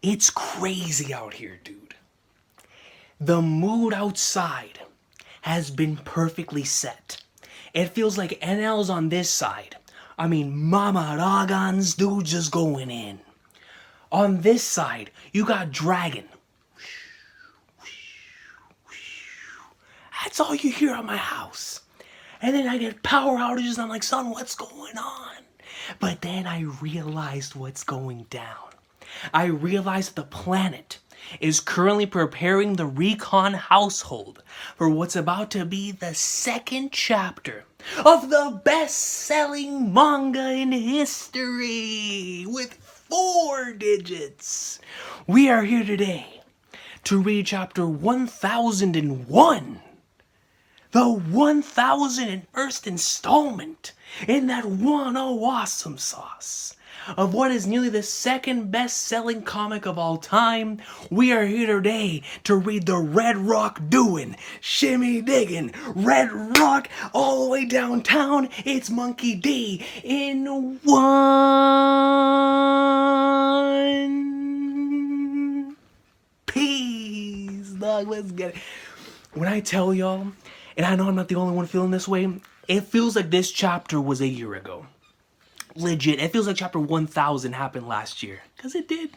It's crazy out here, dude. The mood outside has been perfectly set. It feels like NL's on this side. I mean, Mama Ragans, dude, just going in. On this side, you got Dragon. That's all you hear at my house. And then I get power outages and I'm like, son, what's going on? But then I realized what's going down. I realized the planet is currently preparing the Recon household for what's about to be the second chapter of the best-selling manga in history with 4 digits. We are here today to read chapter 1001. The 1001st installment in that 10 awesome sauce of what is nearly the second best-selling comic of all time. We are here today to read the Red Rock doing, shimmy digging, Red Rock all the way downtown. It's Monkey D in One Piece. Dog, let's get it. When I tell y'all, and I know I'm not the only one feeling this way, it feels like this chapter was a year ago. Legit, it feels like chapter 1000 happened last year. Because it did.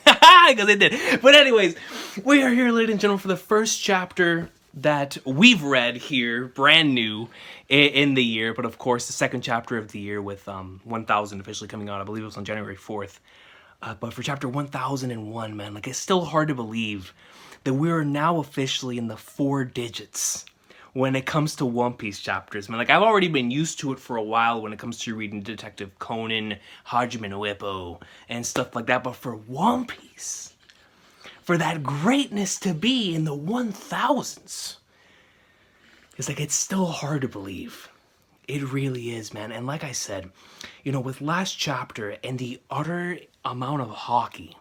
Because it did. But anyways, we are here, ladies and gentlemen, for the first chapter that we've read here, brand new, in the year. But of course, the second chapter of the year with 1000 officially coming out. I believe it was on January 4th. But for chapter 1001, man, like, it's still hard to believe that we are now officially in the 4 digits when it comes to One Piece chapters, man. Like, I've already been used to it for a while when it comes to reading Detective Conan, Hajime no Ippo, and stuff like that. But for One Piece, for that greatness to be in the 1000s, it's like, it's still hard to believe. It really is, man. And like I said, you know, with last chapter and the utter amount of hockey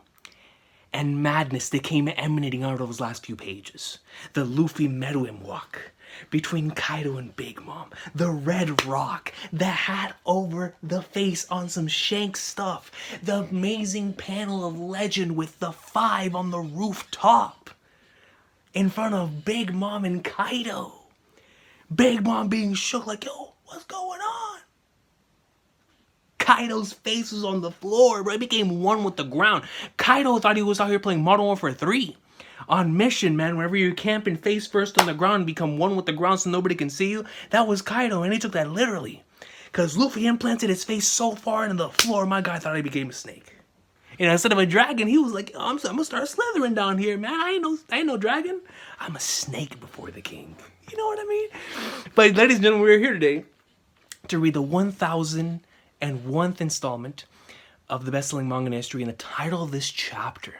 and madness that came emanating out of those last few pages, the Luffy Meruem walk between Kaido and Big Mom, the Red Rock, the hat over the face on some Shanks stuff, the amazing panel of Legend with the 5 on the rooftop in front of Big Mom and Kaido. Big Mom being shook like, yo, what's going on? Kaido's face was on the floor, bro. It became one with the ground. Kaido thought he was out here playing Modern Warfare 3. On mission, man, whenever you camp and face first on the ground and become one with the ground so nobody can see you, that was Kaido, and he took that literally. Because Luffy implanted his face so far into the floor, my guy thought he became a snake. And instead of a dragon, he was like, oh, I'm gonna start slithering down here, man. I ain't no dragon. I'm a snake before the king. You know what I mean? But ladies and gentlemen, we're here today to read the 1001st installment of the best-selling manga in history, and the title of this chapter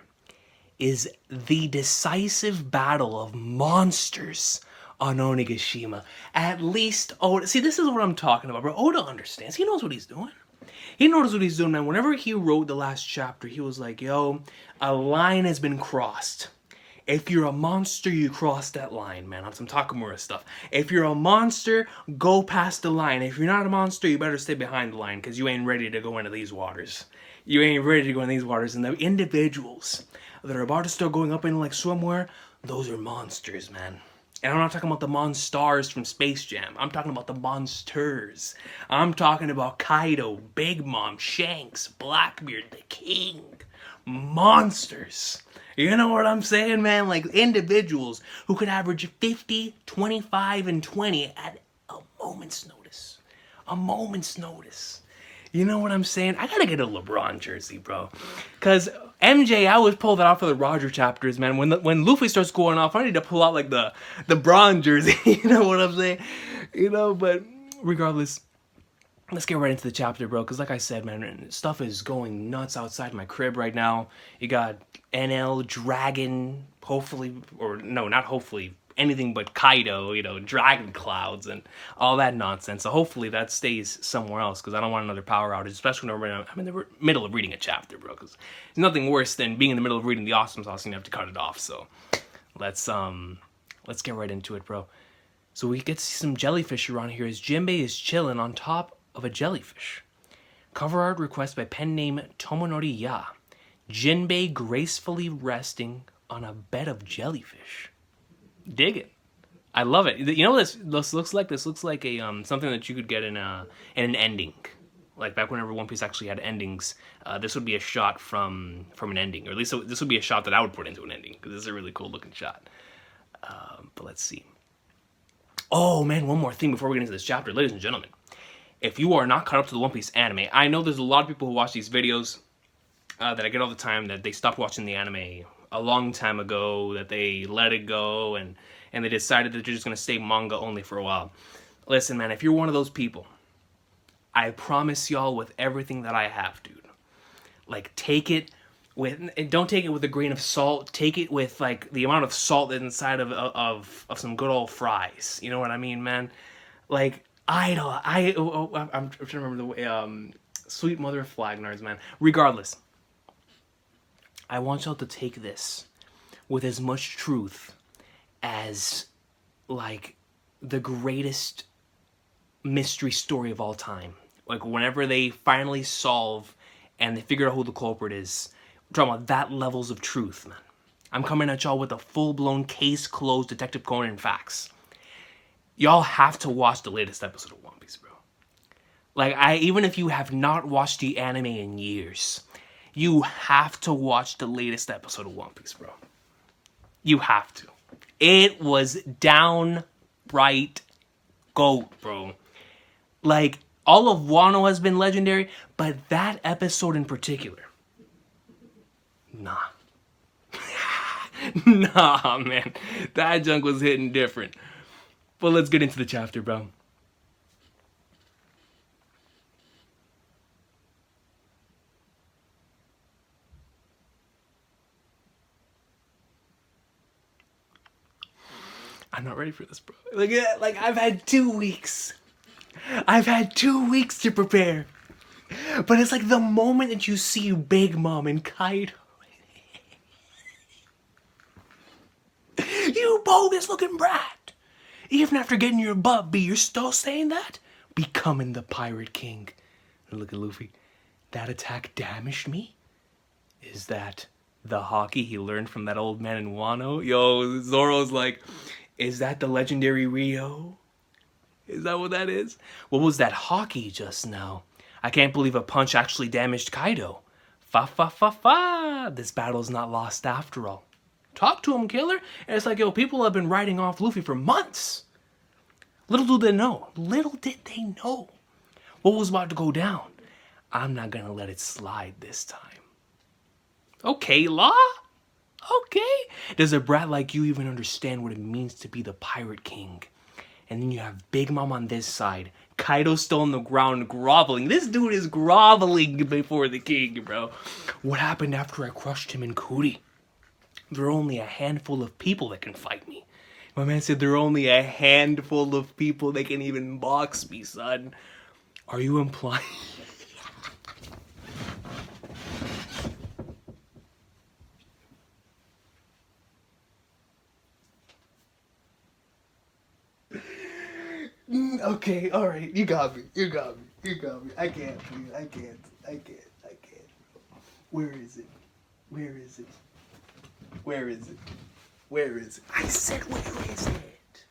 is The Decisive Battle of Monsters on Onigashima. At least Oda, see, this is what I'm talking about, bro. Oda understands. He knows what he's doing. He knows what he's doing, man. Whenever he wrote the last chapter, he was like, yo, a line has been crossed. If you're a monster, you cross that line, man. On some Takamura stuff. If you're a monster, go past the line. If you're not a monster, you better stay behind the line, because you ain't ready to go into these waters. You ain't ready to go in these waters. And the individuals that are about to start going up in like swimwear, those are monsters, man. And I'm not talking about the Monstars from Space Jam. I'm talking about the monsters. I'm talking about Kaido, Big Mom, Shanks, Blackbeard, the King. Monsters. You know what I'm saying, man? Like, individuals who could average 50, 25, and 20 at a moment's notice. A moment's notice. You know what I'm saying? I gotta get a LeBron jersey, bro. Because MJ, I always pull that off for the Roger chapters, man. When Luffy starts going off, I need to pull out, like, the Bron jersey. You know what I'm saying? You know, but regardless, let's get right into the chapter, bro. Because like I said, man, stuff is going nuts outside my crib right now. You got NL, Dragon, hopefully, or no, not hopefully, anything but Kaido, you know, dragon clouds and all that nonsense. So hopefully that stays somewhere else, because I don't want another power outage, especially when I'm in the middle of reading a chapter, bro. Because there's nothing worse than being in the middle of reading the awesome sauce and you have to cut it off. So let's get right into it, bro. So we get to see some jellyfish around here as Jinbei is chilling on top of a jellyfish. Cover art request by pen name Tomonori Ya. Jinbei gracefully resting on a bed of jellyfish. Dig it. I love it. You know what this looks like? This looks like a something that you could get in an ending. Like back whenever One Piece actually had endings, this would be a shot from an ending, or at least this would be a shot that I would put into an ending because this is a really cool looking shot. But let's see. Oh man, one more thing before we get into this chapter, ladies and gentlemen. If you are not caught up to the One Piece anime, I know there's a lot of people who watch these videos that I get all the time that they stopped watching the anime a long time ago, that they let it go, and they decided that they're just going to stay manga only for a while. Listen, man, if you're one of those people, I promise y'all with everything that I have, dude, like, take it with, don't take it with a grain of salt, take it with, like, the amount of salt that's inside of some good old fries. You know what I mean, man? Like, I'm trying to remember the way, sweet mother of Flagnards, man. Regardless, I want y'all to take this with as much truth as, like, the greatest mystery story of all time. Like, whenever they finally solve and they figure out who the culprit is, I'm talking about that levels of truth, man. I'm coming at y'all with a full-blown case-closed Detective Conan facts. Y'all have to watch the latest episode of One Piece, bro. Like, even if you have not watched the anime in years, you have to watch the latest episode of One Piece, bro. You have to. It was downright GOAT, bro. Like, all of Wano has been legendary, but that episode in particular, nah. Nah, man. That junk was hitting different. But let's get into the chapter, bro. I'm not ready for this, bro. Like I've had 2 weeks. I've had 2 weeks to prepare. But it's like the moment that you see Big Mom and Kaido. You bogus looking brat. Even after getting your butt beat, you're still saying that? Becoming the Pirate King. And look at Luffy. That attack damaged me? Is that the hockey he learned from that old man in Wano? Yo, Zoro's like, is that the legendary Rio? Is that what that is? What was that hockey just now? I can't believe a punch actually damaged Kaido. Fa fa fa fa. This battle's not lost after all. Talk to him, killer. And it's like, yo, people have been writing off Luffy for months. Little did they know. Little did they know what was about to go down. I'm not gonna let it slide this time. Okay, Law? Okay. Does a brat like you even understand what it means to be the Pirate King? And then you have Big Mom on this side. Kaido's still on the ground groveling. This dude is groveling before the king, bro. What happened after I crushed him in Kuti? There are only a handful of people that can fight me. My man said there are only a handful of people that can even box me, son. Are you implying... Okay, alright, you got me. I can't, dude. I can't. Where is it? I said, where is it?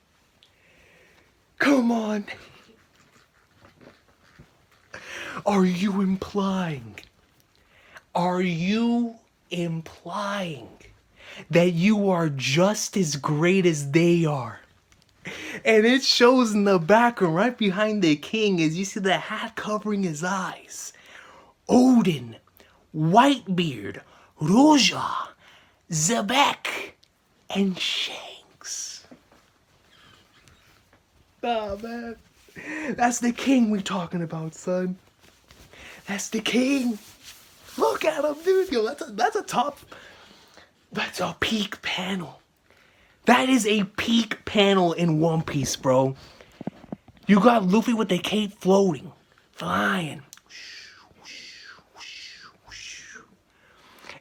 Come on. Are you implying that you are just as great as they are? And it shows in the background, right behind the king, as you see the hat covering his eyes. Odin, Whitebeard, Roja, Zebek, and Shanks. Oh, man. That's the king we talking about, son. That's the king. Look at him, dude. Yo, that's a peak panel. That is a peak panel in One Piece, bro. You got Luffy with the cape floating, flying.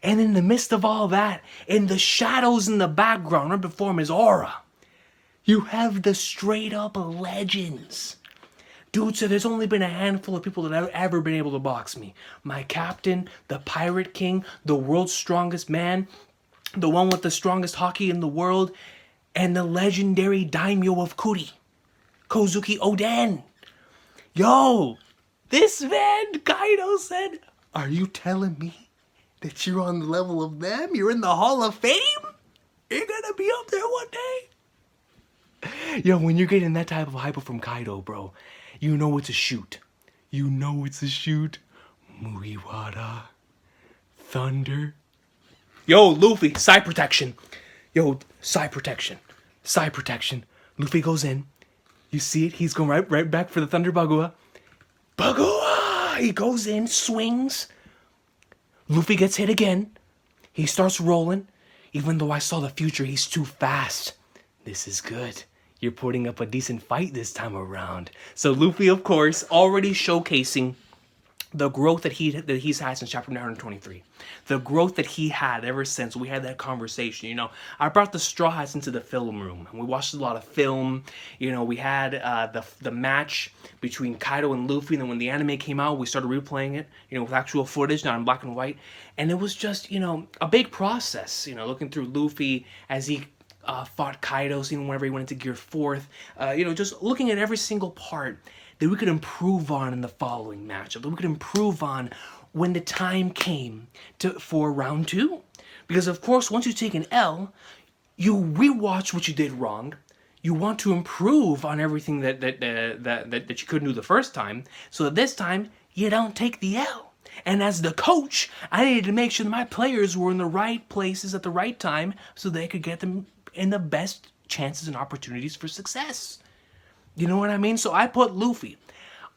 And in the midst of all that, in the shadows in the background, right before him is aura, you have the straight up legends. Dude said there's only been a handful of people that have ever been able to box me. My captain, the Pirate King, the world's strongest man, the one with the strongest hockey in the world, and the legendary daimyo of Kuri, Kozuki Oden. Yo, this man, Kaido said, are you telling me that you're on the level of them? You're in the Hall of Fame? You're gonna be up there one day? Yo, when you're getting that type of hype from Kaido, bro, you know it's a shoot. You know it's a shoot. Mugiwara. Thunder. Yo, Luffy, side protection. Yo, side protection. Side protection. Luffy goes in. You see it? He's going right back for the Thunder Bagua. Bagua! He goes in, swings. Luffy gets hit again. He starts rolling. Even though I saw the future, he's too fast. This is good. You're putting up a decent fight this time around. So Luffy, of course, already showcasing the growth that he's had since chapter 923. The growth that he had ever since we had that conversation. You know, I brought the Straw Hats into the film room, and we watched a lot of film. You know, we had the match between Kaido and Luffy, and then when the anime came out, we started replaying it, you know, with actual footage, not in black and white. And it was just, you know, a big process, you know, looking through Luffy as he fought Kaido, seeing whenever he went into Gear 4th, you know, just looking at every single part that we could improve on in the following matchup, that we could improve on when the time came for round 2. Because of course, once you take an L, you rewatch what you did wrong. You want to improve on everything that you couldn't do the first time, so that this time you don't take the L. And as the coach, I needed to make sure that my players were in the right places at the right time so they could get them in the best chances and opportunities for success. You know what I mean? So I put Luffy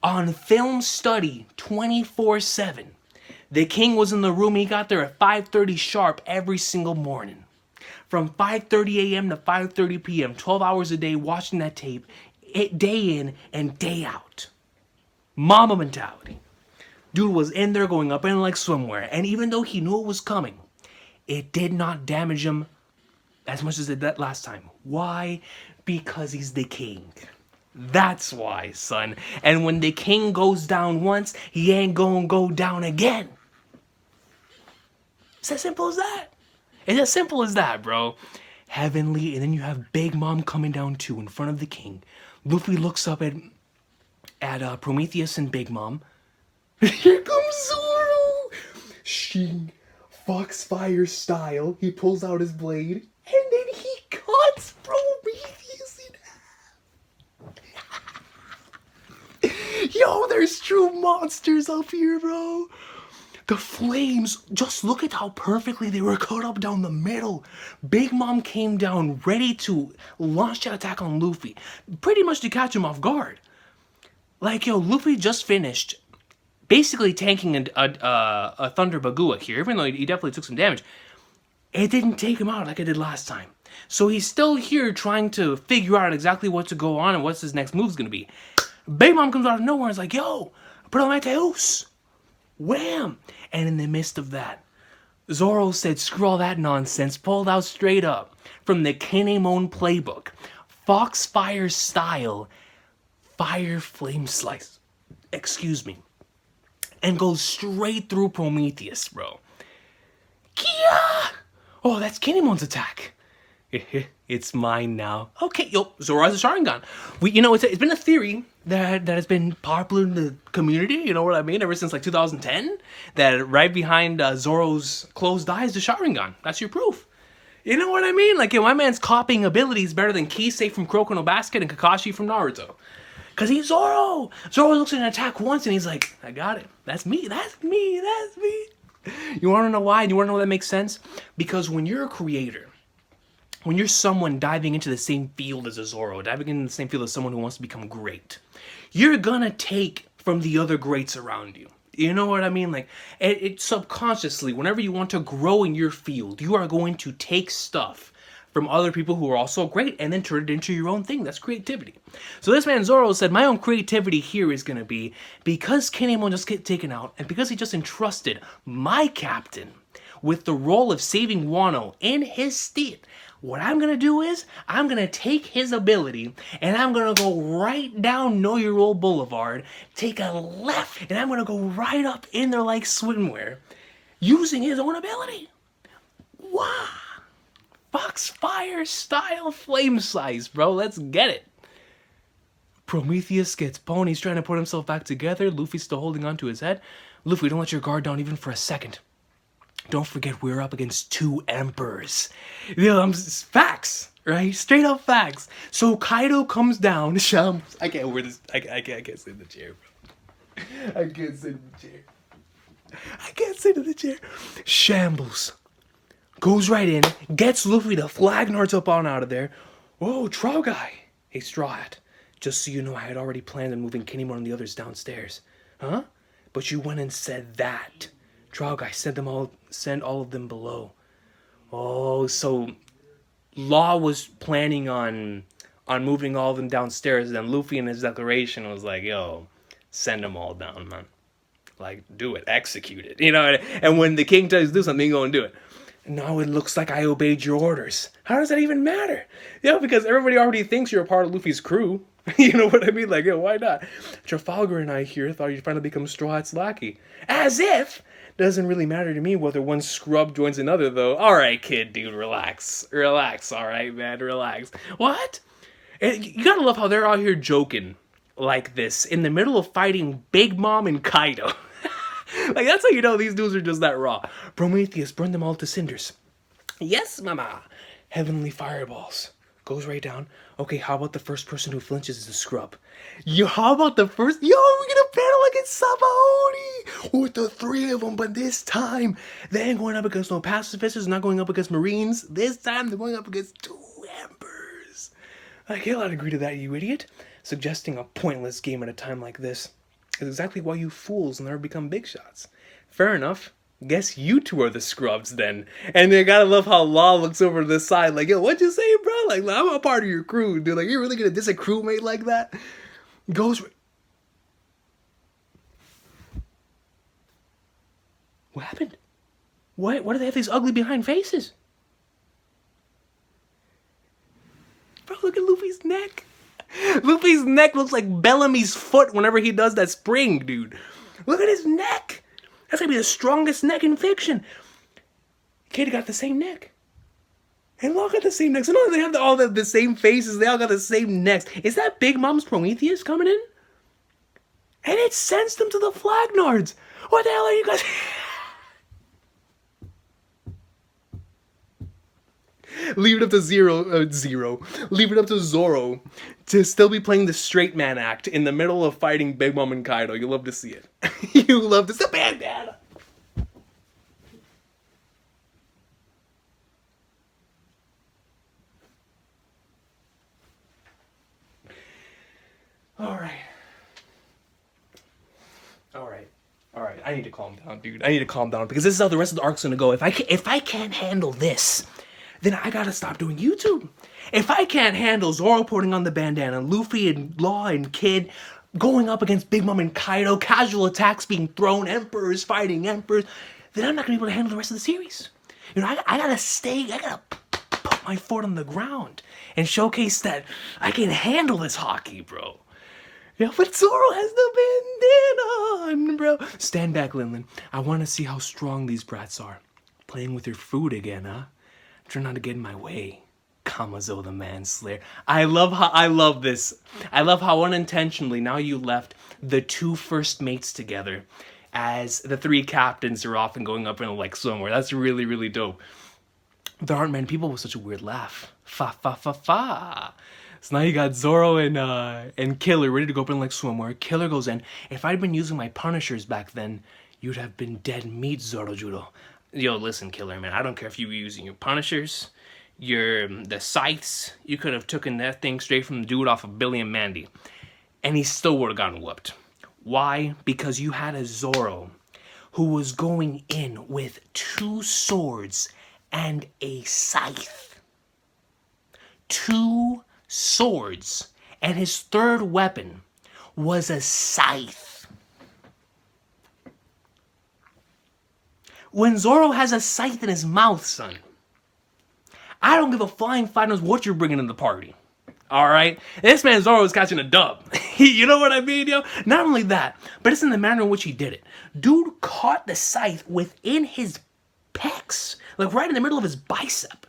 on film study 24/7. The king was in the room. He got there at 5:30 sharp every single morning. From 5:30 a.m. to 5:30 p.m., 12 hours a day watching that tape, day in and day out. Mama mentality. Dude was in there going up in like swimwear. And even though he knew it was coming, it did not damage him as much as it did that last time. Why? Because he's the king. That's why, son. And when the king goes down once, he ain't gonna go down again. It's as simple as that. It's as simple as that, bro. Heavenly, and then you have Big Mom coming down too in front of the king. Luffy looks up at Prometheus and Big Mom. Here comes Zoro! Shing, Foxfire style. He pulls out his blade, and then he cuts Prometheus in half. Yo, there's true monsters up here, bro. The flames, just look at how perfectly they were cut up down the middle. Big Mom came down ready to launch that attack on Luffy, pretty much to catch him off guard. Like, yo, Luffy just finished basically tanking a Thunder Bagua here, even though he definitely took some damage. It didn't take him out like it did last time. So he's still here trying to figure out exactly what to go on and what's his next move's gonna be. Big Mom comes out of nowhere and is like, yo, Prometheus! Wham! And in the midst of that, Zoro said, screw all that nonsense, pulled out straight up from the Kinemon playbook, Foxfire style, fire flame slice. Excuse me. And goes straight through Prometheus, bro. Kia! Oh, that's Kinemon's attack. It's mine now. Okay, yo, Zoro has a Sharingan. It's been a theory that has been popular in the community, you know what I mean, ever since like 2010, that right behind Zoro's closed eyes, the Sharingan. That's your proof. You know what I mean? Like, yo, my man's copying abilities better than Kisei from Kuroko no Basket and Kakashi from Naruto. Because he's Zoro. Zoro looks at an attack once and he's like, I got it. That's me. That's me. That's me. You want to know why? And you want to know why that makes sense? Because when you're a creator, when you're someone diving into the same field as a Zoro, diving into the same field as someone who wants to become great, you're gonna take from the other greats around you. You know what I mean? Like, it subconsciously, whenever you want to grow in your field, you are going to take stuff from other people who are also great and then turn it into your own thing. That's creativity. So this man Zoro said, my own creativity here is gonna be, because Kinemon just get taken out, and because he just entrusted my captain with the role of saving Wano in his stead, What I'm going to do is, I'm going to take his ability, and I'm going to go right down Know Your Role Boulevard, take a left, and I'm going to go right up in there like swimwear, using his own ability. Wow. Foxfire style flame slice, bro. Let's get it. Prometheus gets pwned. He's trying to put himself back together. Luffy's still holding on to his head. Luffy, don't let your guard down even for a second. Don't forget we're up against 2 emperors. You know, facts, right? Straight up facts. So Kaido comes down. I can't wear this. I can't sit in the chair, bro. I can't sit in the chair. I can't sit in the chair. Shambles. Goes right in. Gets Luffy to Flagnards up on out of there. Whoa, Troll Guy. Hey, Straw Hat. Just so you know, I had already planned on moving Kinemon and the others downstairs. Huh? But you went and said that. Troll Guy, send all of them below. Oh, so Law was planning on moving all of them downstairs. Then Luffy in his declaration was like, yo, send them all down, man. Like, do it. Execute it. You know, and when the king tells you to do something, you go and do it. Now it looks like I obeyed your orders. How does that even matter? Yeah, because everybody already thinks you're a part of Luffy's crew. You know what I mean? Like, yo, why not? Trafalgar and I here thought you'd finally become Straw Hat's lackey. As if! Doesn't really matter to me whether one scrub joins another, though. Alright, kid, dude, relax. Relax, alright, man, relax. What? And you gotta love how they're out here joking like this in the middle of fighting Big Mom and Kaido. Like, that's how you know these dudes are just that raw. Prometheus, burn them all to cinders. Yes, mama. Heavenly fireballs. Goes right down. Okay, how about the first person who flinches is a scrub? Yo, how about the first? Yo, we're gonna battle against Sabaody with the 3 of them, but this time they ain't going up against no pacifists, not going up against Marines. This time they're going up against 2 embers. I cannot agree to that, you idiot. Suggesting a pointless game at a time like this is exactly why you fools never become big shots. Fair enough. Guess you 2 are the scrubs then. And you gotta love how Law looks over to the side like, yo, what'd you say, bro? Like, I'm a part of your crew, dude. Like, you're really gonna diss a crewmate like that? Goes... What happened? Why do they have these ugly behind faces? Bro, look at Luffy's neck. Luffy's neck looks like Bellamy's foot whenever he does that spring, dude. Look at his neck. That's gonna be the strongest neck in fiction. Kid got the same neck. And Law got the same necks. So not only they have all the same faces, they all got the same necks. Is that Big Mom's Prometheus coming in? And it sends them to the Flagnards. What the hell are you guys... Leave it up to Zero. Leave it up to Zoro to still be playing the straight man act in the middle of fighting Big Mom and Kaido. You love to see it. You love to see the bandana. All right. I need to calm down, dude. I need to calm down because this is how the rest of the arc's gonna go. If I can't handle this, then I gotta stop doing YouTube. If I can't handle Zoro putting on the bandana, Luffy and Law and Kid going up against Big Mom and Kaido, casual attacks being thrown, emperors fighting emperors, then I'm not gonna be able to handle the rest of the series. You know, I gotta put my foot on the ground and showcase that I can handle this hockey, bro. Yeah, but Zoro has the bandana on, bro. Stand back, Linlin. I want to see how strong these brats are. Playing with your food again, huh? Try not to get in my way. Kamazo the Manslayer. I love this. I love how unintentionally now you left the 2 first mates together as the 3 captains are off and going up in like somewhere. That's really, really dope. There aren't many people with such a weird laugh. Fa fa fa fa. So now you got Zoro and Killer ready to go up in like swimwear. Killer goes in. If I'd been using my Punishers back then, you'd have been dead meat, Zoro Judo. Yo, listen, Killer, man. I don't care if you were using your Punishers, the Scythes. You could have taken that thing straight from the dude off of Billy and Mandy. And he still would have gotten whooped. Why? Because you had a Zoro who was going in with 2 swords and a scythe. 2 swords, and his 3rd weapon was a scythe. When Zoro has a scythe in his mouth, son, I don't give a flying flying nose what you're bringing in the party. All right, this man Zoro is catching a dub. You know what I mean, yo? Not only that, but it's in the manner in which he did it. Dude caught the scythe within his pecs, like right in the middle of his bicep,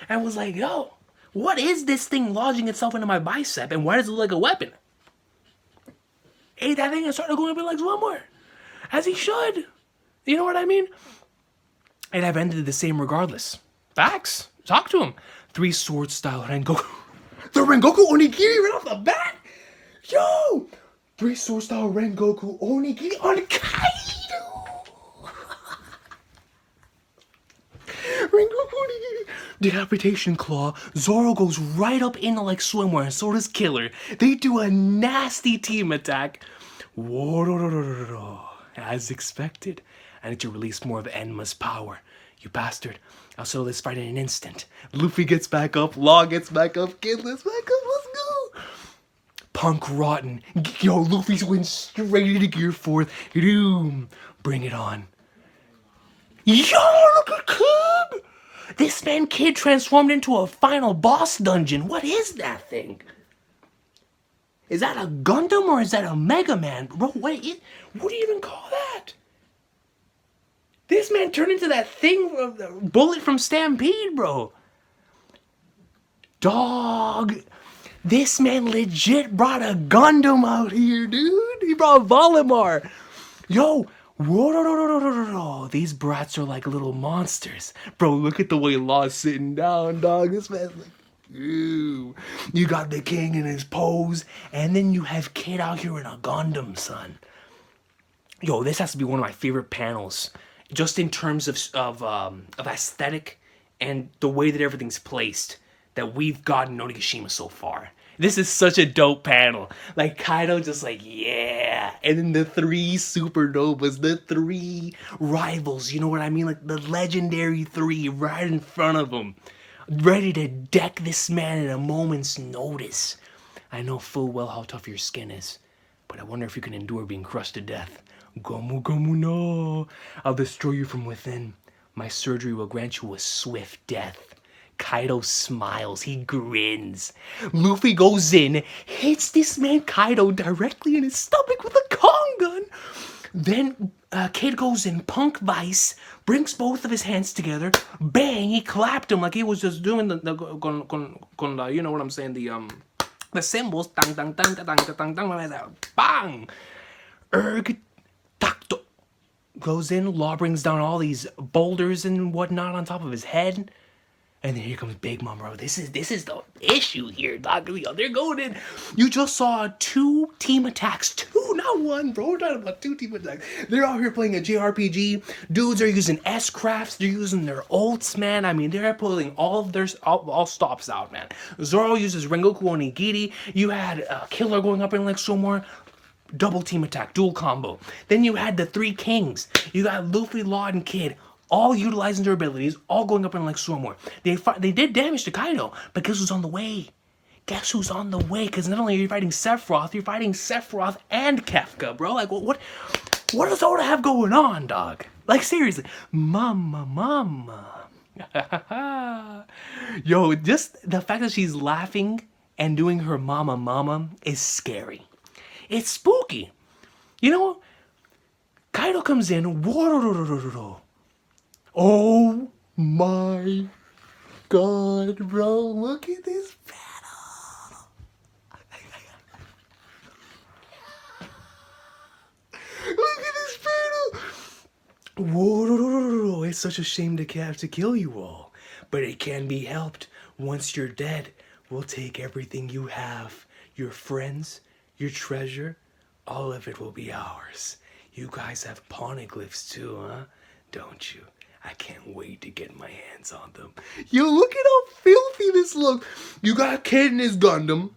and was like, "Yo, what is this thing lodging itself into my bicep, and why does it look like a weapon?" Hey, that thing has started going up in legs one more, as he should. You know what I mean? And I've ended the same regardless. Facts. Talk to him. 3 sword style Rengoku. The Rengoku Onigiri right off the bat? Yo! 3 sword style Rengoku Onigiri on Kaido! Rengoku Onigiri. Decapitation Claw. Zoro goes right up into like swimwear, and so does Killer. They do a nasty team attack. Whoa, as expected. I need to release more of Enma's power. You bastard. I'll settle this fight in an instant. Luffy gets back up, Law gets back up, Kid gets back up, let's go! Punk rotten. Yo, Luffy went straight into Gear 4. Doom. Bring it on. Yo, look at Kid! This man Kid transformed into a final boss dungeon. What is that thing? Is that a Gundam or is that a Mega Man? Bro, what do you even call that? This man turned into that thing, Bullet from Stampede, bro. Dog. This man legit brought a Gundam out here, dude. He brought Volumar. Yo, whoa, these brats are like little monsters. Bro, look at the way Law's sitting down, dog. This man's like, ooh. You got the king in his pose, and then you have Kid out here in a Gundam, son. Yo, this has to be one of my favorite panels. Just in terms of aesthetic and the way that everything's placed that we've gotten Onigashima so far. This is such a dope panel. Like Kaido just like, yeah. And then the 3 supernovas, the 3 rivals, you know what I mean? Like the legendary 3 right in front of him. Ready to deck this man at a moment's notice. I know full well how tough your skin is, but I wonder if you can endure being crushed to death. Gomu Gomu no. I'll destroy you from within. My surgery will grant you a swift death. Kaido smiles. He grins. Luffy goes in, hits this man Kaido directly in his stomach with a Kong gun. Then Kid goes in, Punk Vice, brings both of his hands together. Bang! He clapped him like he was just doing the you know what I'm saying, the symbols. Dang, dang, dang, dang, dang, dang, bang! Erg. Tacto goes in, Law brings down all these boulders and whatnot on top of his head. And then here comes Big Mom, bro. This is the issue here, dog. They're going in. You just saw 2 team attacks. 2, not 1, bro. We're talking about 2 team attacks. They're out here playing a JRPG. Dudes are using S-crafts. They're using their ults, man. I mean, they're pulling all of their all stops out, man. Zoro uses Rengoku Onigiri. You had Killer going up in like so more. Double team attack, dual combo. Then you had the 3 kings. You got Luffy, Law, and Kid, all utilizing their abilities, all going up in like Swimwear. They did damage to Kaido, but guess who's on the way? Guess who's on the way? Because not only are you fighting Sephiroth, you're fighting Sephiroth and Kefka, bro. Like, what does Oda have going on, dog? Like, seriously. Mama. Yo, just the fact that she's laughing and doing her mama is scary. It's spooky. You know, Kaido comes in. Oh my god, bro. Look at this battle. Look at this battle. Whoa, it's such a shame to have to kill you all. But it can be helped. Once you're dead, we'll take everything you have. Your friends, your treasure, all of it will be ours. You guys have poneglyphs too, huh? Don't you? I can't wait to get my hands on them. Yo, look at how filthy this looks. You got Kid in his Gundam.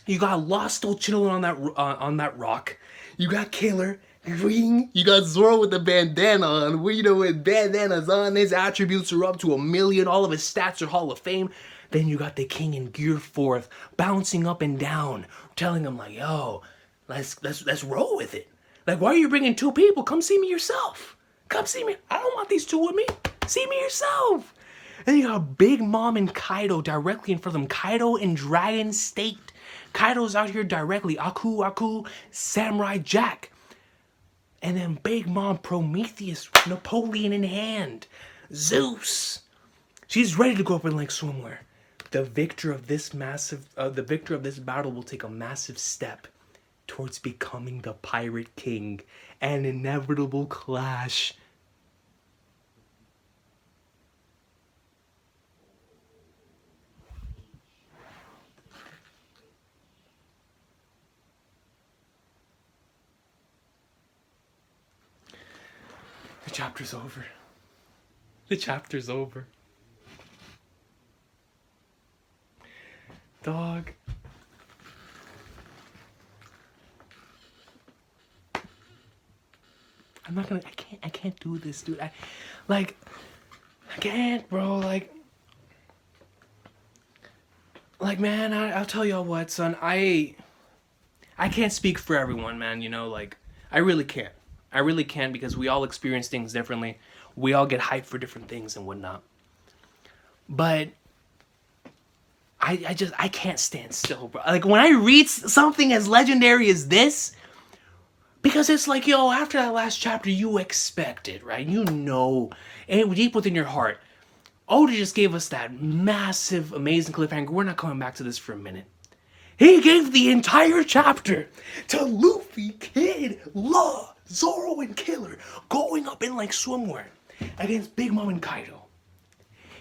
You got Lost still chilling on that rock. You got Killer. You got Zoro with the bandana on. You know, with bandanas on, his attributes are up to 1,000,000. All of his stats are Hall of Fame. Then you got the King in Gear 4th, bouncing up and down, telling him like, "Yo, let's roll with it. Like, why are you bringing 2 people? Come see me yourself. Come see me. I don't want these 2 with me. See me yourself." Then you got Big Mom and Kaido directly in front of them. Kaido in Dragon State. Kaido's out here directly. Aku, Samurai Jack. And then Big Mom, Prometheus, Napoleon in hand. Zeus. She's ready to go up in Lake Swimwear. The victor of this battle will take a massive step towards becoming the Pirate King. An inevitable clash. The chapter's over. The chapter's over. Dog. I can't do this, dude. I can't, bro. Like, man, I'll tell y'all what, son. I can't speak for everyone, man. You know, like, I really can't. I really can't, because we all experience things differently. We all get hyped for different things and whatnot. But I can't stand still, bro. Like, when I read something as legendary as this, because it's like, yo, after that last chapter, you expect it, right? You know, and deep within your heart, Oda just gave us that massive, amazing cliffhanger. We're not coming back to this for a minute. He gave the entire chapter to Luffy, Kid, Law, Zoro, and Killer going up in Lake Swimwear against Big Mom and Kaido.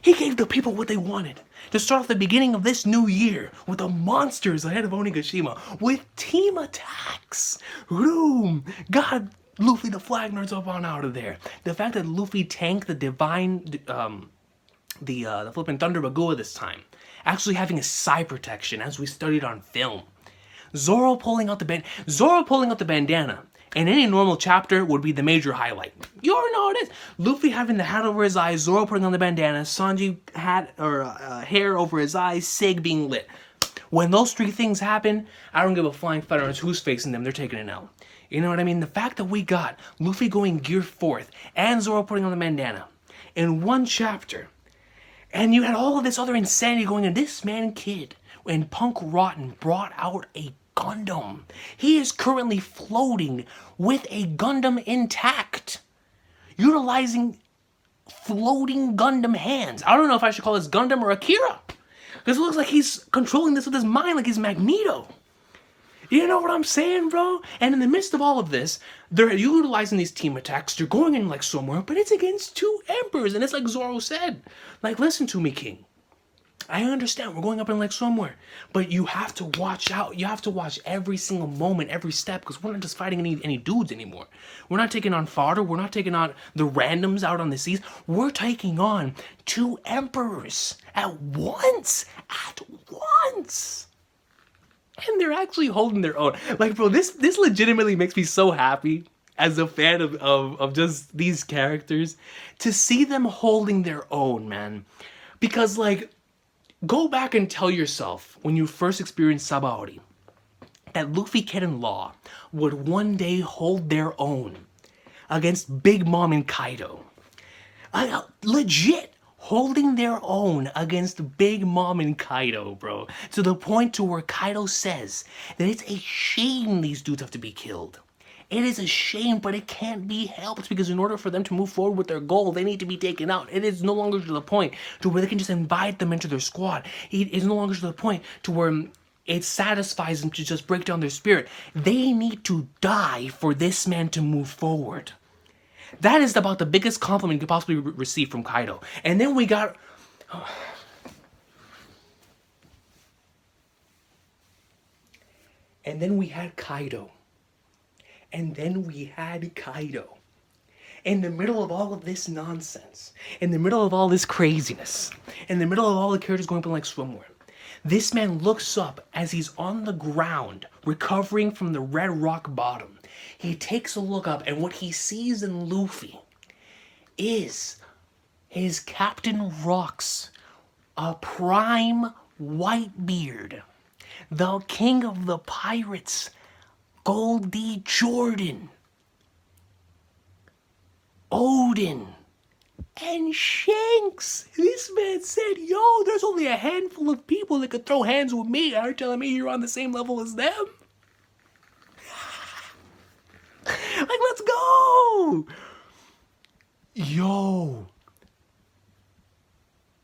He gave the people what they wanted. To start off the beginning of this new year with the monsters ahead of Onigashima, with team attacks. Room. God, Luffy the Flag Nerds up on out of there. The fact that Luffy tanked the divine, the flipping Thunder Bagua this time. Actually having a psi protection, as we studied on film. Zoro pulling out the bandana. In any normal chapter would be the major highlight. You already know what it is. Luffy having the hat over his eyes, Zoro putting on the bandana, Sanji hat or hair over his eyes, Sig being lit. When those three things happen, I don't give a flying feather on who's facing them. They're taking an L. You know what I mean? The fact that we got Luffy going gear fourth and Zoro putting on the bandana in one chapter, and you had all of this other insanity going on. This man Kid and Punk Rotten brought out a Gundam. He is currently floating with a Gundam intact, utilizing floating Gundam hands. I don't know if I should call this Gundam or Akira, because it looks like he's controlling this with his mind, like he's Magneto. You know what I'm saying, bro? And in the midst of all of this, they're utilizing these team attacks. They're going in like somewhere, but it's against two emperors, and it's like Zoro said. Like, listen to me, King. I understand we're going up in like somewhere, but you have to watch out. You have to watch every single moment, every step, because we're not just fighting any dudes anymore. We're not taking on fodder. We're not taking on the randoms out on the seas. We're taking on two emperors at once. At once. And they're actually holding their own. Like, bro, this legitimately makes me so happy as a fan of just these characters to see them holding their own, man. Because, like, go back and tell yourself when you first experienced Sabaody that Luffy, Kid, and Law would one day hold their own against Big Mom and Kaido. Legit holding their own against Big Mom and Kaido, bro. To the point to where Kaido says that it's a shame these dudes have to be killed. It is a shame, but it can't be helped, because in order for them to move forward with their goal, they need to be taken out. It is no longer to the point to where they can just invite them into their squad. It is no longer to the point to where it satisfies them to just break down their spirit. They need to die for this man to move forward. That is about the biggest compliment you could possibly receive from Kaido. And then we got... And then we had Kaido. And then we had Kaido. In the middle of all of this nonsense, in the middle of all this craziness, in the middle of all the characters going up in like swimwear, this man looks up as he's on the ground, recovering from the red rock bottom. He takes a look up, and what he sees in Luffy is his Captain Rox, a prime Whitebeard, the king of the pirates, Goldie Jordan, Odin, And Shanks, this man said, yo, there's only a handful of people that could throw hands with me. Are you telling me you're on the same level as them? Like, let's go! Yo.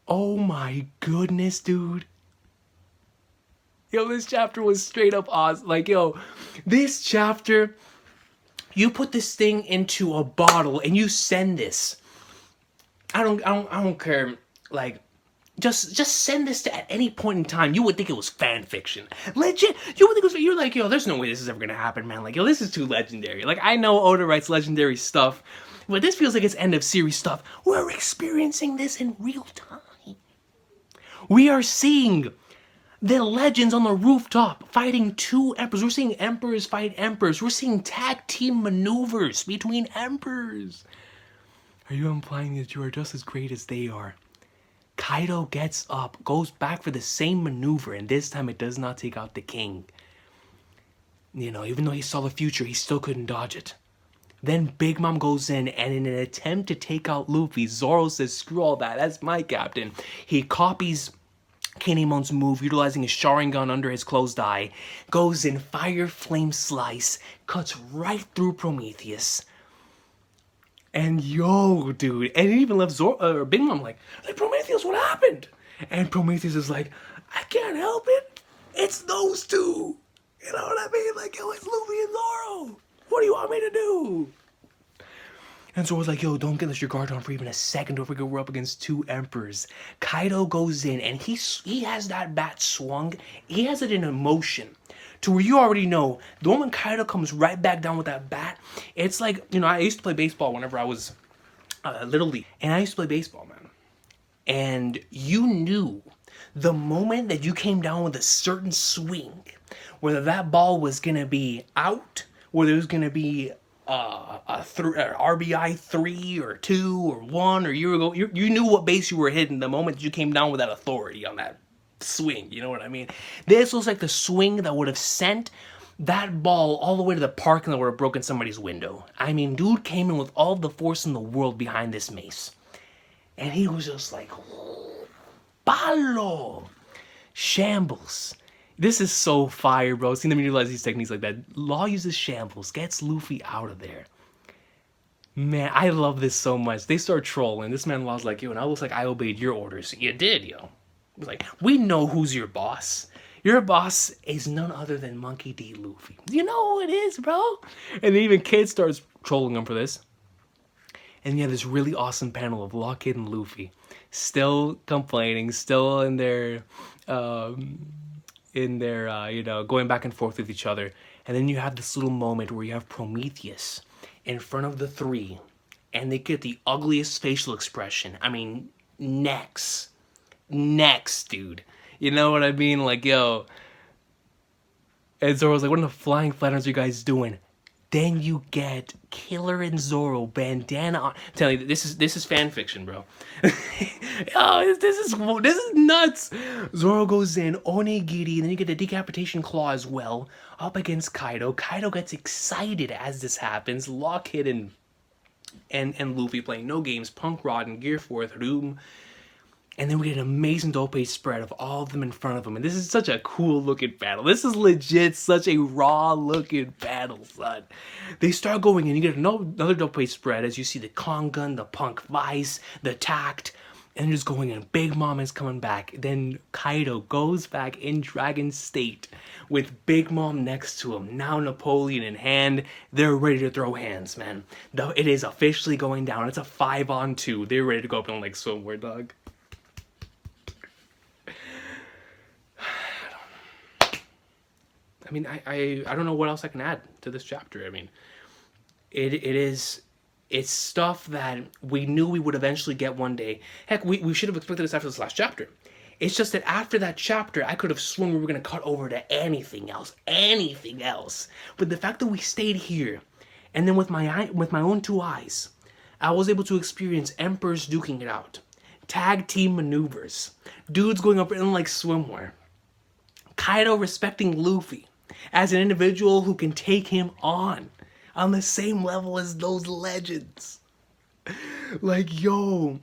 Oh my goodness, dude. Yo, this chapter was straight up awesome. Like, yo, this chapter, you put this thing into a bottle and you send this. I don't care. Like, just send this to at any point in time. You would think it was fan fiction, legit. You would think it was. You're like, yo, there's no way this is ever gonna happen, man. Like, yo, this is too legendary. Like, I know Oda writes legendary stuff, but this feels like it's end of series stuff. We're experiencing this in real time. We are seeing the legends on the rooftop fighting two emperors. We're seeing emperors fight emperors. We're seeing tag team maneuvers between emperors. Are you implying that you are just as great as they are? Kaido gets up, goes back for the same maneuver, and this time it does not take out the king. You know, even though he saw the future, he still couldn't dodge it. Then Big Mom goes in, and in an attempt to take out Luffy, Zoro says, screw all that, that's my captain. He copies Kinemon's move, utilizing his Sharingan under his closed eye, goes in Fire Flame Slice, cuts right through Prometheus. And yo, dude, and it even left Zoro, Big Mom like, hey, Prometheus, what happened? And Prometheus is like, I can't help it. It's those two. You know what I mean? Like, yo, it's Luffy and Zoro. What do you want me to do? And Zoro's like, yo, don't get your guard on for even a second. Don't forget we're up against two emperors. Kaido goes in, and he has that bat swung. He has it in motion, to where you already know, the moment Kaido comes right back down with that bat, it's like, you know, I used to play baseball whenever I was Little League. And I used to play baseball, man. And you knew the moment that you came down with a certain swing, whether that ball was going to be out, whether it was going to be RBI 3 or 2 or 1 or you knew what base you were hitting the moment you came down with that authority on that swing. You know what I mean? This was like the swing that would have sent that ball all the way to the park and that would have broken somebody's window. I mean, dude came in with all the force in the world behind this mace. And he was just like, palo! Shambles. This is so fire, bro. Seeing them utilize these techniques like that. Law uses shambles, gets Luffy out of there. Man, I love this so much. They start trolling. This man Law's like, yo, and I looks like I obeyed your orders. You did, yo. Like, we know who's your boss. Your boss is none other than Monkey D. Luffy. You know who it is, bro. And then even Kid starts trolling him for this. And you have this really awesome panel of Law, Kid, and Luffy. Still complaining, still in their you know, going back and forth with each other. And then you have this little moment where you have Prometheus in front of the three. And they get the ugliest facial expression. I mean, necks, dude. You know what I mean? Like, yo. And Zoro's like, what in the flying flatters are you guys doing? Then you get Killer and Zoro bandana on. I'm telling you, this is fan fiction, bro. Oh, this is nuts. Zoro goes in, Onigiri, then you get the decapitation claw as well, up against Kaido. Kaido gets excited as this happens. Lockheed and Luffy playing no games, Punk Rod and Gear Forth, Room. And then we get an amazing dope spread of all of them in front of him. And this is such a cool looking battle. This is legit such a raw looking battle, son. They start going in. You get another dope spread as you see the Kongan, the Punk Vice, the Tact. And just going in. Big Mom is coming back. Then Kaido goes back in Dragon State with Big Mom next to him. Now Napoleon in hand. They're ready to throw hands, man. It is officially going down. It's a 5-on-2. They're ready to go up and like swimwear, dog. I mean, I don't know what else I can add to this chapter. I mean, it's stuff that we knew we would eventually get one day. Heck, we should have expected this after this last chapter. It's just that after that chapter, I could have sworn we were going to cut over to anything else. But the fact that we stayed here, and then with my own two eyes, I was able to experience Emperors duking it out. Tag team maneuvers. Dudes going up in like swimwear. Kaido respecting Luffy as an individual who can take him on the same level as those legends. Like, yo,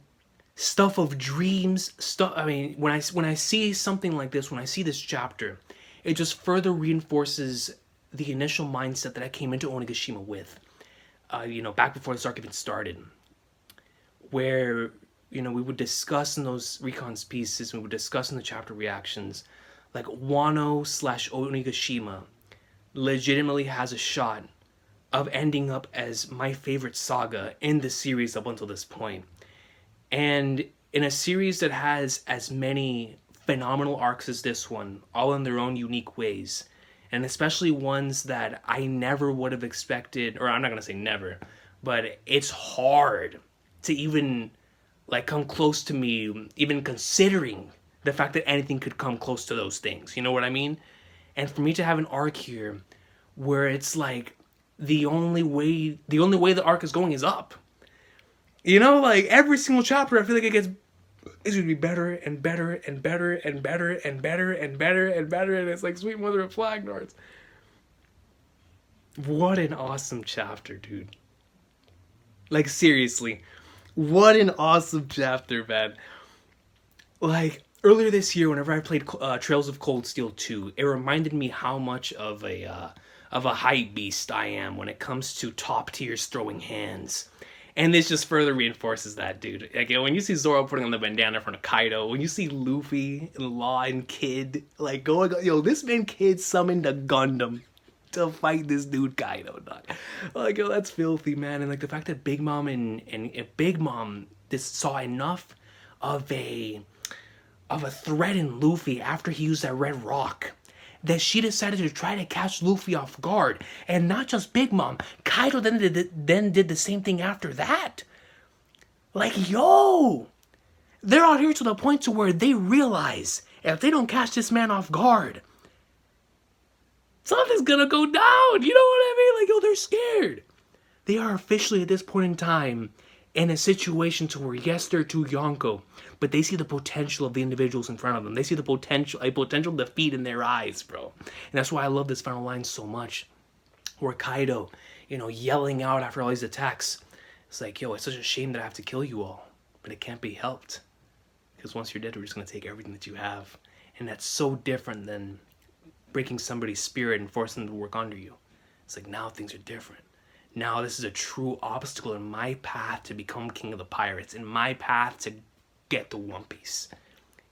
stuff of dreams, stuff. I mean, when I see something like this, when I see this chapter, it just further reinforces the initial mindset that I came into Onigashima with. Back before this arc even started, where we would discuss in those Recon's pieces, we would discuss in the chapter reactions, like Wano slash Onigashima legitimately has a shot of ending up as my favorite saga in the series up until this point. And in a series that has as many phenomenal arcs as this one, all in their own unique ways, and especially ones that I never would have expected, or I'm not going to say never, but it's hard to even like come close to me even considering the fact that anything could come close to those things. You know what I mean? And for me to have an arc here where it's like the only way the arc is going is up. Like every single chapter, I feel like it's gonna be better and better and better and better and better and better and better, and it's like sweet mother of Flagnards. What an awesome chapter, dude. Like seriously, what an awesome chapter, man. Like earlier this year, whenever I played Trails of Cold Steel 2, it reminded me how much of a hype beast I am when it comes to top tiers throwing hands. And this just further reinforces that, dude. Like, when you see Zoro putting on the bandana in front of Kaido, when you see Luffy and Law and Kid, like, this man Kid summoned a Gundam to fight this dude Kaido, dog. Like, that's filthy, man. And, like, the fact that Big Mom and Big Mom just saw enough of a threat in Luffy after he used that red rock that she decided to try to catch Luffy off guard. And not just Big Mom, Kaido then did the same thing after that. Like, yo, they're out here to the point to where they realize if they don't catch this man off guard, something's gonna go down. You know what I mean? Like, yo, they're scared. They are officially at this point in time in a situation to where, yes, they're two Yonko, but they see the potential of the individuals in front of them. They see a potential defeat in their eyes, bro. And that's why I love this final line so much, where Kaido, yelling out after all these attacks, it's like, yo, it's such a shame that I have to kill you all, but it can't be helped, because once you're dead, we're just gonna take everything that you have. And that's so different than breaking somebody's spirit and forcing them to work under you. It's like, now things are different. Now this is a true obstacle in my path to become king of the pirates, in my path to get the One Piece.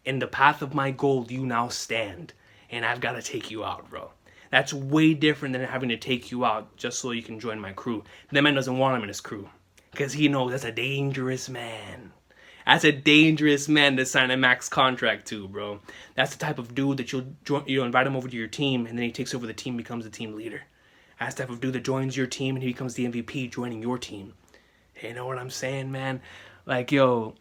In the path of my goal, you now stand, and I've got to take you out, bro. That's way different than having to take you out just so you can join my crew. That man doesn't want him in his crew, because he knows that's a dangerous man. That's a dangerous man to sign a max contract to, bro. That's the type of dude that you'll invite him over to your team, and then he takes over the team, becomes the team leader. That's the type of dude that joins your team and he becomes the MVP joining your team. You know what I'm saying, man? Like, yo,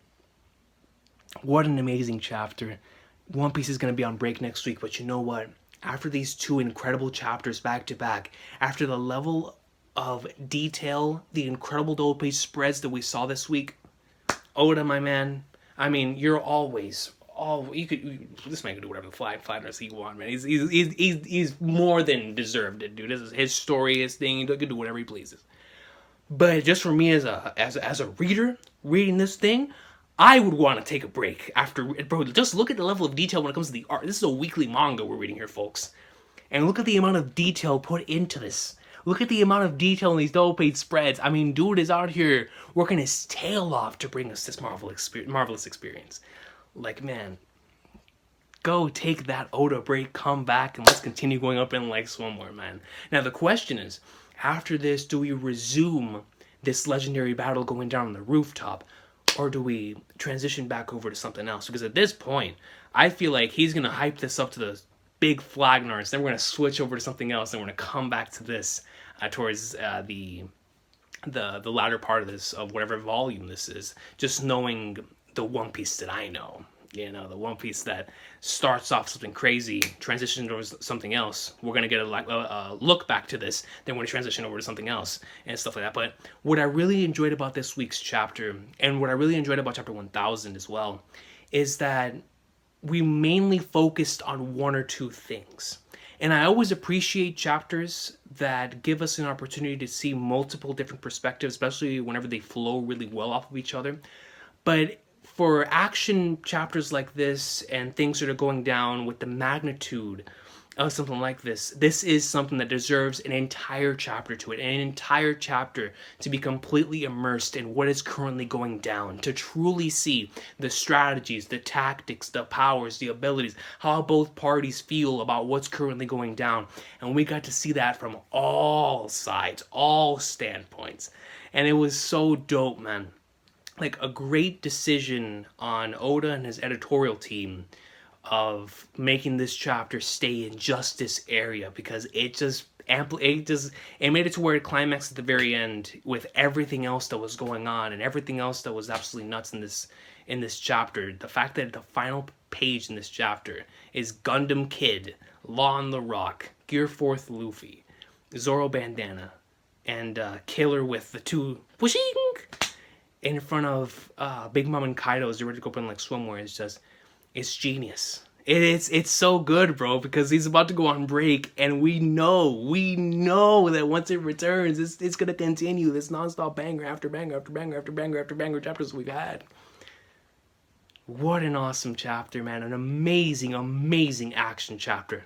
what an amazing chapter. One Piece is going to be on break next week, but you know what? After these two incredible chapters back to back, after the level of detail, the incredible double-page spreads that we saw this week, Oda, my man, I mean, you're always... this man can do whatever the Flagnards he wants, man. He's more than deserved it, dude. This is his story, his thing. He can do whatever he pleases. But just for me as a reader reading this thing, I would want to take a break after. Bro, just look at the level of detail when it comes to the art. This is a weekly manga we're reading here, folks, and look at the amount of detail put into this. Look at the amount of detail in these double-page spreads. I mean, dude is out here working his tail off to bring us this marvelous experience. Like, man, go take that Oda break, come back, and let's continue going up in likes one more, man. Now, the question is, after this, do we resume this legendary battle going down on the rooftop, or do we transition back over to something else? Because at this point, I feel like he's going to hype this up to the big Flagnards, then we're going to switch over to something else, and we're going to come back to this towards the latter part of this, of whatever volume this is, just knowing the One Piece that I know. The One Piece that starts off something crazy, transitions over to something else. We're going to get a look back to this, then we're going to transition over to something else, and stuff like that. But what I really enjoyed about this week's chapter, and what I really enjoyed about chapter 1000 as well, is that we mainly focused on one or two things. And I always appreciate chapters that give us an opportunity to see multiple different perspectives, especially whenever they flow really well off of each other. But for action chapters like this and things that are going down with the magnitude of something like this is something that deserves an entire chapter to it, an entire chapter to be completely immersed in what is currently going down, to truly see the strategies, the tactics, the powers, the abilities, how both parties feel about what's currently going down. And we got to see that from all sides, all standpoints. And it was so dope, man. Like a great decision on Oda and his editorial team of making this chapter stay in just this area, because it made it to where it climaxed at the very end with everything else that was going on and everything else that was absolutely nuts in this chapter. The fact that the final page in this chapter is Gundam Kid, Law on the Rock, Gear 4th Luffy, Zoro Bandana, and Killer with the two pushing in front of Big Mom and Kaido as they're ready to go up in like swimwear. It's genius. It's so good, bro, because he's about to go on break, and we know that once it returns, it's gonna continue this nonstop banger after banger after banger after banger after banger chapters we've had. What an awesome chapter, man! An amazing, amazing action chapter.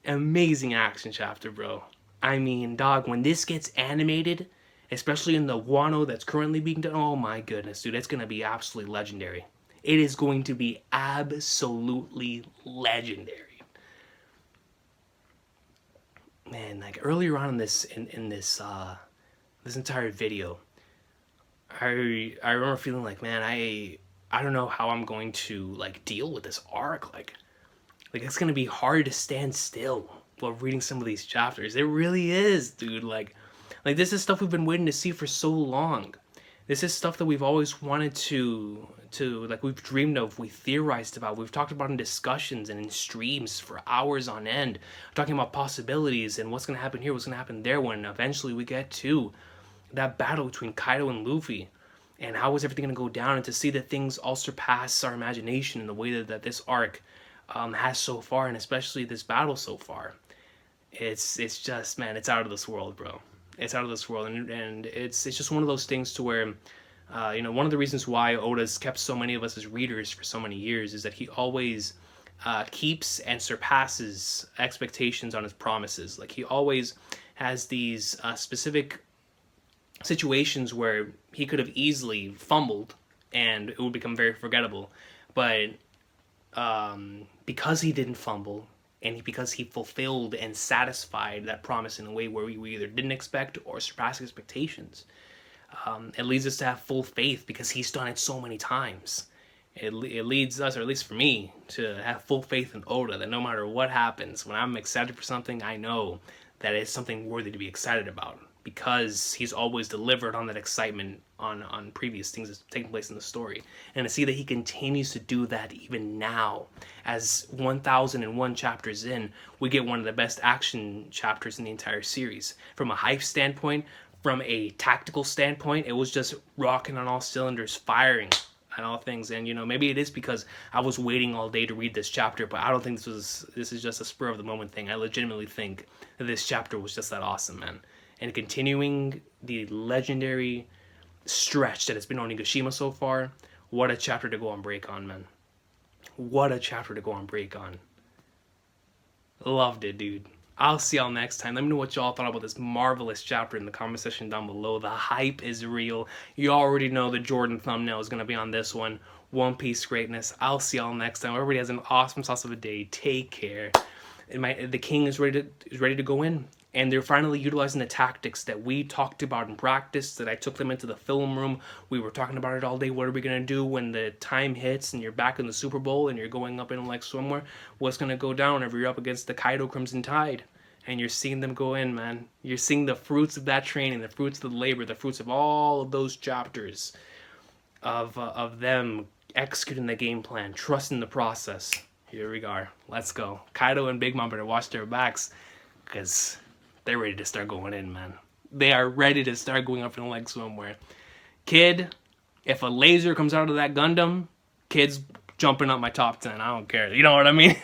Amazing action chapter, bro. I mean, dog, when this gets animated, especially in the Wano that's currently being done, oh my goodness, dude, it's gonna be absolutely legendary. It is going to be absolutely legendary. Man, like earlier on in this this entire video, I remember feeling like, man, I don't know how I'm going to like deal with this arc. Like it's gonna be hard to stand still while reading some of these chapters. It really is, dude. Like this is stuff we've been waiting to see for so long. This is stuff that we've always wanted to like, we've dreamed of, we theorized about, we've talked about in discussions and in streams for hours on end, talking about possibilities and what's going to happen here, what's going to happen there, when eventually we get to that battle between Kaido and Luffy, and how is everything going to go down, and to see that things all surpass our imagination in the way that this arc has so far, and especially this battle so far. It's just, man, it's out of this world, bro. It's out of this world, and it's just one of those things to where, one of the reasons why Oda's kept so many of us as readers for so many years is that he always keeps and surpasses expectations on his promises. Like, he always has these specific situations where he could have easily fumbled and it would become very forgettable, but because he didn't fumble, and because he fulfilled and satisfied that promise in a way where we either didn't expect or surpassed expectations, it leads us to have full faith because he's done it so many times. It leads us, or at least for me, to have full faith in Oda, that no matter what happens, when I'm excited for something, I know that it's something worthy to be excited about, because he's always delivered on that excitement on previous things that's taking place in the story. And to see that he continues to do that even now, as 1001 chapters in, we get one of the best action chapters in the entire series. From a hype standpoint, from a tactical standpoint, it was just rocking on all cylinders, firing and all things. And maybe it is because I was waiting all day to read this chapter, but I don't think this is just a spur of the moment thing. I legitimately think that this chapter was just that awesome, man. And continuing the legendary stretch that has been Onigashima so far, what a chapter to go on break on, man. What a chapter to go on break on. Loved it, dude. I'll see y'all next time. Let me know what y'all thought about this marvelous chapter in the comment section down below. The hype is real. You already know the Jordan thumbnail is going to be on this one. One Piece greatness. I'll see y'all next time. Everybody has an awesome sauce of a day. Take care. The king is ready to go in. And they're finally utilizing the tactics that we talked about in practice, that I took them into the film room. We were talking about it all day. What are we going to do when the time hits and you're back in the Super Bowl and you're going up in like swimwear? What's going to go down whenever you're up against the Kaido Crimson Tide? And you're seeing them go in, man. You're seeing the fruits of that training, the fruits of the labor, the fruits of all of those chapters of them executing the game plan, trusting the process. Here we are. Let's go. Kaido and Big Mom better watch their backs, because they're ready to start going in, man. They are ready to start going up in the leg swimwear. Kid, if a laser comes out of that Gundam, Kid's jumping up my top 10. I don't care. You know what I mean?